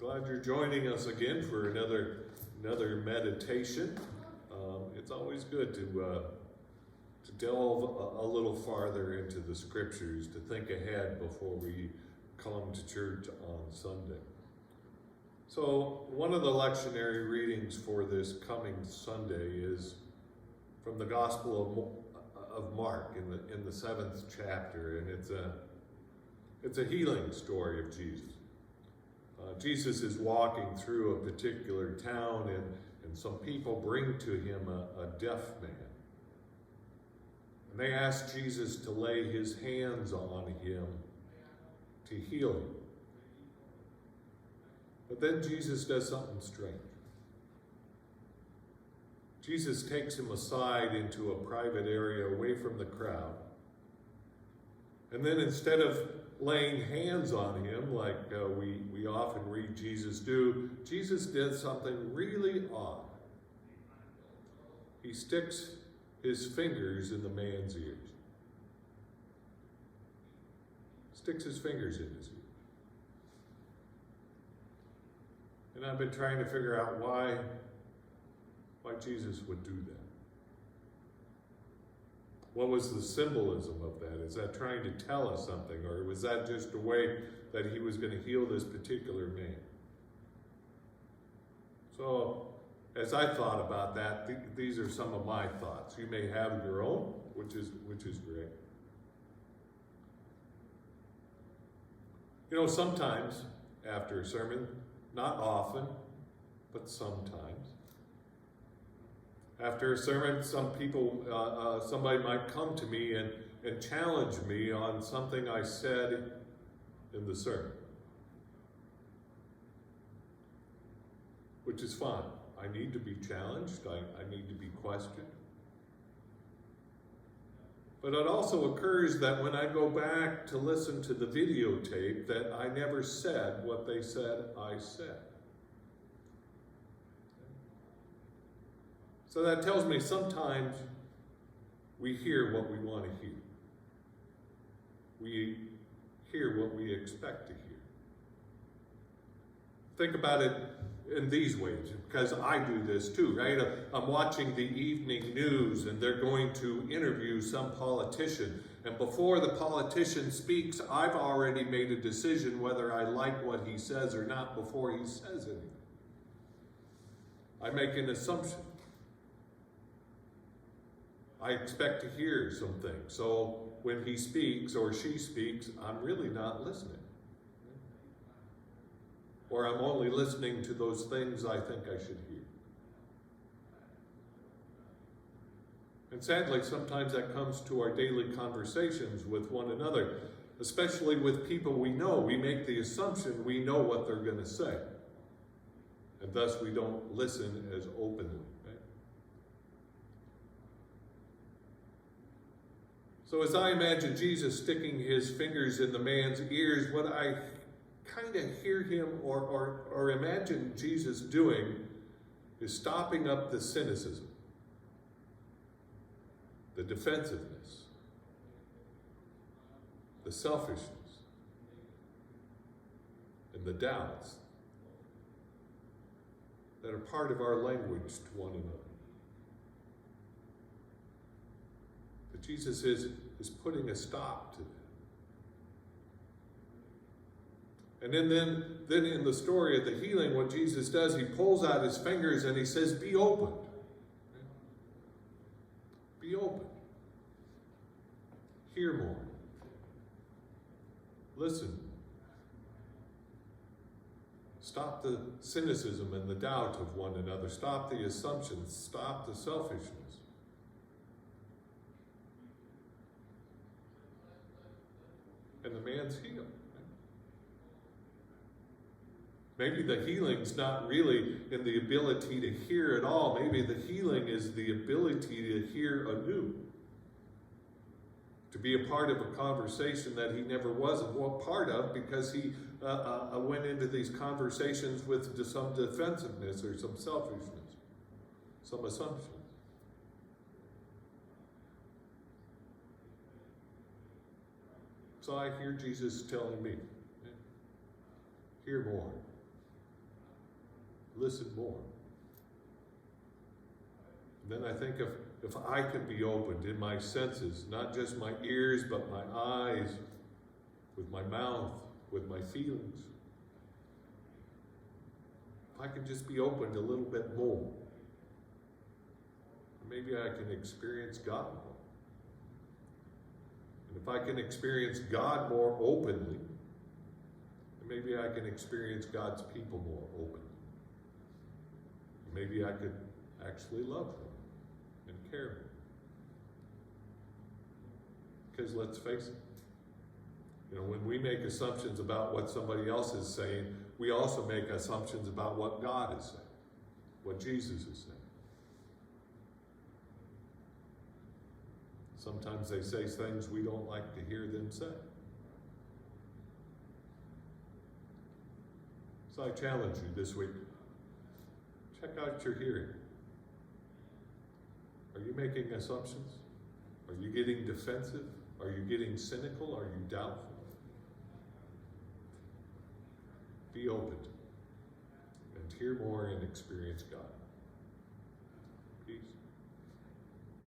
Glad you're joining us again for another meditation. It's always good to delve a little farther into the scriptures, to think ahead before we come to church on Sunday. So one of the lectionary readings for this coming Sunday is from the Gospel of Mark in the 7th chapter, and it's a healing story of Jesus. Jesus is walking through a particular town, and some people bring to him a deaf man. And they ask Jesus to lay his hands on him to heal him. But then Jesus does something strange. Jesus takes him aside into a private area away from the crowd. And then instead of laying hands on him like we often read Jesus do, Jesus did something really odd. He sticks his fingers in the man's ears. Sticks his fingers in his ears. And I've been trying to figure out why Jesus would do that. What was the symbolism of that? Is that trying to tell us something, or was that just a way that he was going to heal this particular man? So, as I thought about that, these are some of my thoughts. You may have your own, which is great. You know, sometimes after a sermon, not often, but sometimes, after a sermon, somebody might come to me and challenge me on something I said in the sermon, which is fine. I need to be challenged. I need to be questioned. But it also occurs that when I go back to listen to the videotape, that I never said what they said I said. So that tells me sometimes we hear what we want to hear. We hear what we expect to hear. Think about it in these ways, because I do this too, right? I'm watching the evening news and they're going to interview some politician. And before the politician speaks, I've already made a decision whether I like what he says or not before he says anything. I make an assumption. I expect to hear some things. So when he speaks or she speaks, I'm really not listening. Or I'm only listening to those things I think I should hear. And sadly, sometimes that comes to our daily conversations with one another, especially with people we know. We make the assumption we know what they're going to say. And thus we don't listen as openly. So as I imagine Jesus sticking his fingers in the man's ears, what I kind of hear him or imagine Jesus doing is stopping up the cynicism, the defensiveness, the selfishness, and the doubts that are part of our language to one another. But Jesus is putting a stop to that. And then in the story of the healing, what Jesus does, he pulls out his fingers and he says, be opened. Be opened. Hear more. Listen. Stop the cynicism and the doubt of one another. Stop the assumptions. Stop the selfishness. And the man's healed. Maybe the healing's not really in the ability to hear at all. Maybe the healing is the ability to hear anew. To be a part of a conversation that he never was a part of because he went into these conversations with some defensiveness or some selfishness, some assumptions. So I hear Jesus telling me, hear more. listen more. Then I think if I can be opened in my senses, not just my ears, but my eyes, with my mouth, with my feelings. If I can just be opened a little bit more, maybe I can experience God more. And if I can experience God more openly, maybe I can experience God's people more openly. Maybe I could actually love them and care more. Because let's face it, when we make assumptions about what somebody else is saying, we also make assumptions about what God is saying, what Jesus is saying. Sometimes they say things we don't like to hear them say. So I challenge you this week, check out your hearing. Are you making assumptions? Are you getting defensive? Are you getting cynical? Are you doubtful? Be open and hear more and experience God. Peace.